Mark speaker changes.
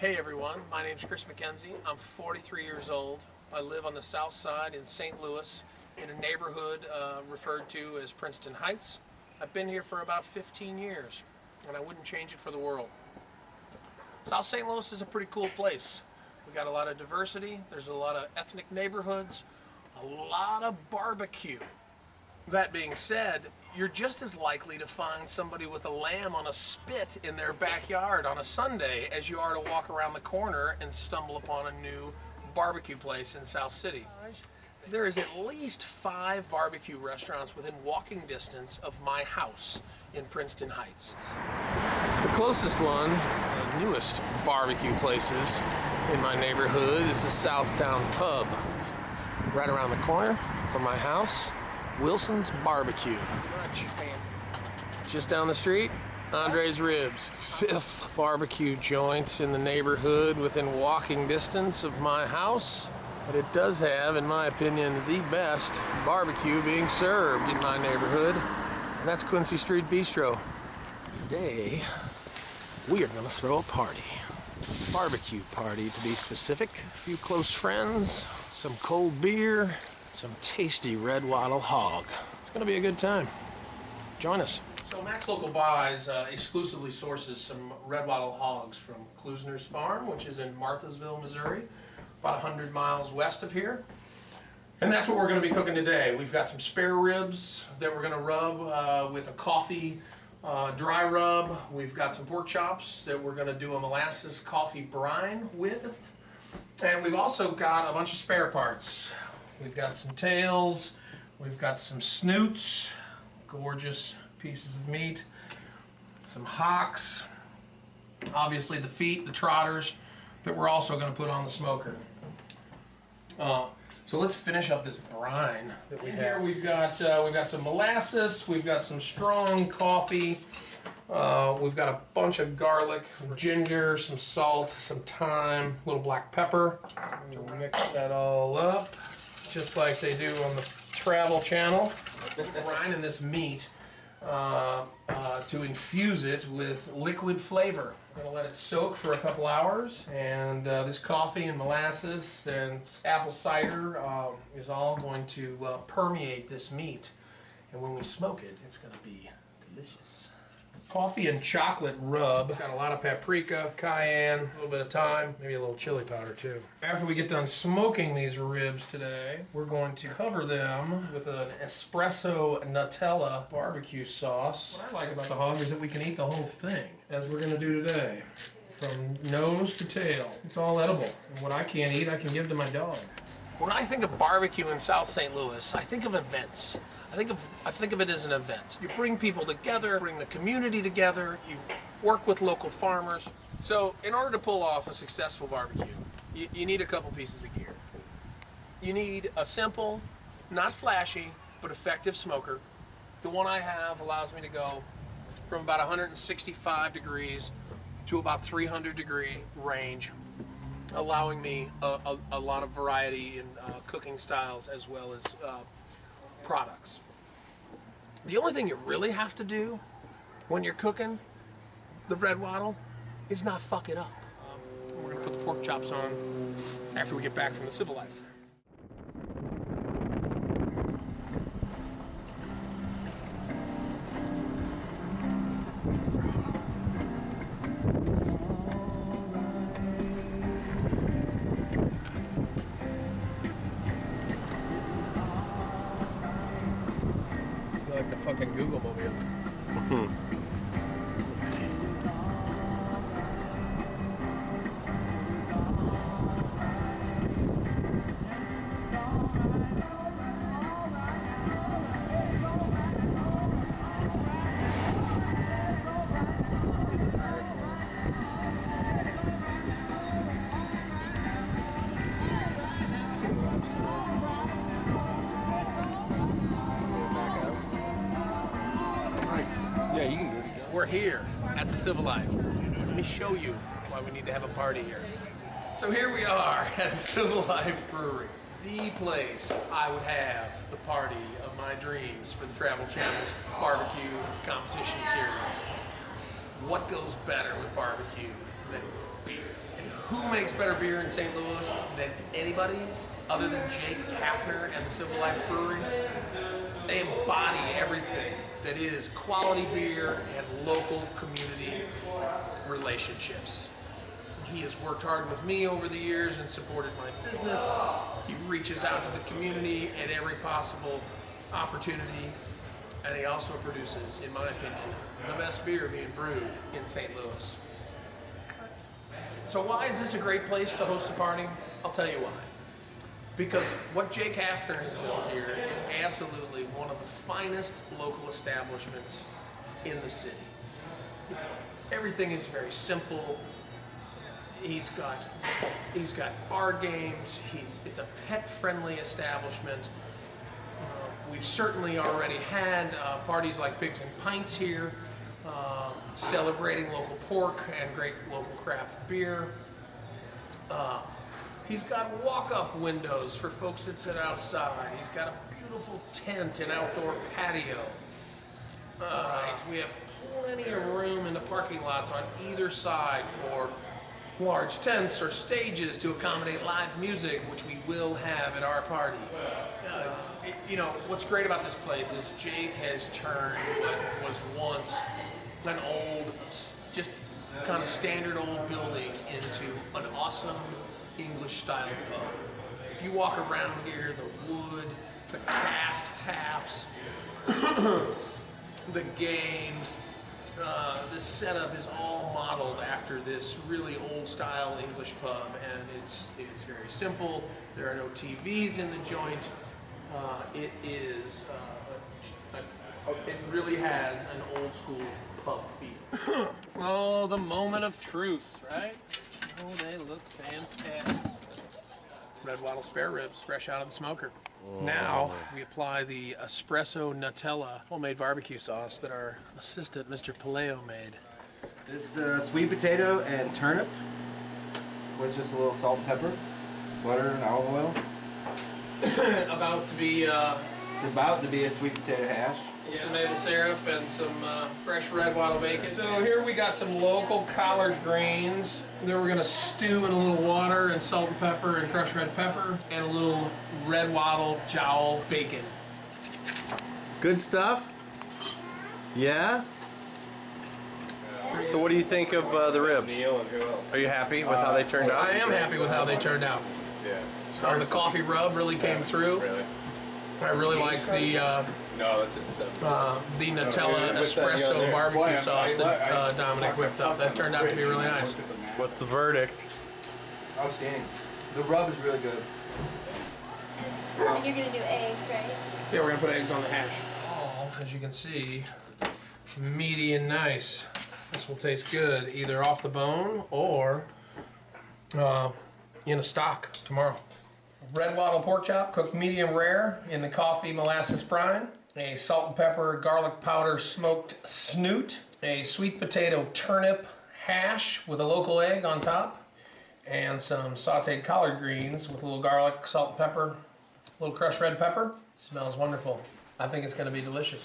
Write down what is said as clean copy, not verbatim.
Speaker 1: Hey everyone, my name's Chris McKenzie. I'm 43 years old. I live on the south side in St. Louis in a neighborhood referred to as Princeton Heights. I've been here for about 15 years and I wouldn't change it for the world. South St. Louis is a pretty cool place. We got a lot of diversity, there's a lot of ethnic neighborhoods, a lot of barbecue. That being said, you're just as likely to find somebody with a lamb on a spit in their backyard on a Sunday as you are to walk around the corner and stumble upon a new barbecue place in South City. There is at least 5 barbecue restaurants within walking distance of my house in Princeton Heights. The closest one, the newest barbecue places in my neighborhood, is the Southtown Pub. Right around the corner from my house, Wilson's Barbecue. Just down the street, Andre's Ribs. 5th barbecue joint in the neighborhood within walking distance of my house. But it does have, in my opinion, the best barbecue being served in my neighborhood. And that's Quincy Street Bistro. Today, we are going to throw a party. Barbecue party, to be specific. A few close friends, some cold beer, some tasty red wattle hog. It's going to be a good time. Join us. So Max Local Buys exclusively sources some red wattle hogs from Klusner's Farm, which is in Marthasville, Missouri, about 100 miles west of here. And that's what we're going to be cooking today. We've got some spare ribs that we're going to rub with a coffee dry rub. We've got some pork chops that we're going to do a molasses coffee brine with. And we've also got a bunch of spare parts. We've got some tails, we've got some snoots, gorgeous pieces of meat, some hocks, obviously the feet, the trotters, that we're also going to put on the smoker. So let's finish up this brine that we have. Here we've got some molasses, we've got some strong coffee, we've got a bunch of garlic, some ginger, some salt, some thyme, a little black pepper. We'll mix that all up, just like they do on the Travel Channel. We're brining this meat to infuse it with liquid flavor. I'm going to let it soak for a couple hours, and this coffee and molasses and apple cider is all going to permeate this meat, and when we smoke it, it's going to be delicious. Coffee and chocolate rub. It's got a lot of paprika, cayenne, a little bit of thyme, maybe a little chili powder too. After we get done smoking these ribs today, we're going to cover them with an espresso Nutella barbecue sauce. What I like about the hog is that we can eat the whole thing, as we're going to do today. From nose to tail. It's all edible. And what I can't eat, I can give to my dog. When I think of barbecue in South St. Louis, I think of events. I think of it as an event. You bring people together, bring the community together, you work with local farmers. So in order to pull off a successful barbecue, you need a couple pieces of gear. You need a simple, not flashy, but effective smoker. The one I have allows me to go from about 165 degrees to about 300 degree range, allowing me a lot of variety in cooking styles as well as products. The only thing you really have to do when you're cooking the red wattle is not fuck it up. We're going to put the pork chops on after we get back from the civil life. Like the fucking Google mobile.
Speaker 2: Yeah, you can do it.
Speaker 1: We're here at the Civil Life. Let me show you why we need to have a party here. So here we are at the Civil Life Brewery, the place I would have the party of my dreams for the Travel Channel's barbecue competition series. What goes better with barbecue than beer and who makes better beer in St. Louis than anybody other than Jake Hafner and the Civil Life Brewery? They embody everything that is quality beer and local community relationships. He has worked hard with me over the years and supported my business. He reaches out to the community at every possible opportunity, and he also produces, in my opinion, the best beer being brewed in St. Louis. So why is this a great place to host a party? I'll tell you why. Because what Jake Hafner has built here is absolutely one of the finest local establishments in the city. Everything is very simple. He's got bar games. It's a pet-friendly establishment. We've certainly already had parties like Pigs and Pints here, celebrating local pork and great local craft beer. He's got walk-up windows for folks that sit outside. He's got a beautiful tent and outdoor patio. We have plenty of room in the parking lots on either side for large tents or stages to accommodate live music, which we will have at our party. You know, what's great about this place is Jake has turned what was once an old, just kind of standard old building into an awesome English-style pub. If you walk around here, the wood, the cast taps, the games, the setup is all modeled after this really old-style English pub, and it's very simple. There are no TVs in the joint. It really has an old-school pub feel.
Speaker 2: Oh, the moment of truth, right? Oh, they look fantastic.
Speaker 1: Red Wattle spare ribs, fresh out of the smoker. Now we apply the espresso Nutella homemade barbecue sauce that our assistant, Mr. Paleo, made.
Speaker 3: This is sweet potato and turnip with just a little salt and pepper, butter and olive oil.
Speaker 1: About to be
Speaker 3: It's about to be a sweet potato hash.
Speaker 1: some maple syrup and some fresh red wattle bacon. So here we got some local collard greens. Then we're gonna stew in a little water and salt and pepper and crushed red pepper and a little red wattle jowl bacon.
Speaker 4: Good stuff? Yeah? So what do you think of the ribs? Are you happy with how they turned out?
Speaker 1: I am happy with how they turned out.
Speaker 2: Yeah.
Speaker 1: The coffee rub really came through.
Speaker 2: Really?
Speaker 1: I really like the
Speaker 2: No, that's it.
Speaker 1: the Nutella espresso barbecue sauce that Dominic whipped up. That turned out to be really nice.
Speaker 4: What's the verdict?
Speaker 3: Outstanding. The rub is really good.
Speaker 5: And you're gonna do eggs, right?
Speaker 1: Yeah, we're gonna put eggs on the hash. Oh, as you can see, meaty and nice. This will taste good either off the bone or in a stock tomorrow. Red wattle pork chop cooked medium rare in the coffee molasses brine. A salt and pepper garlic powder smoked snoot. A sweet potato turnip hash with a local egg on top. And some sauteed collard greens with a little garlic, salt and pepper, a little crushed red pepper. Smells wonderful. I think it's going to be delicious.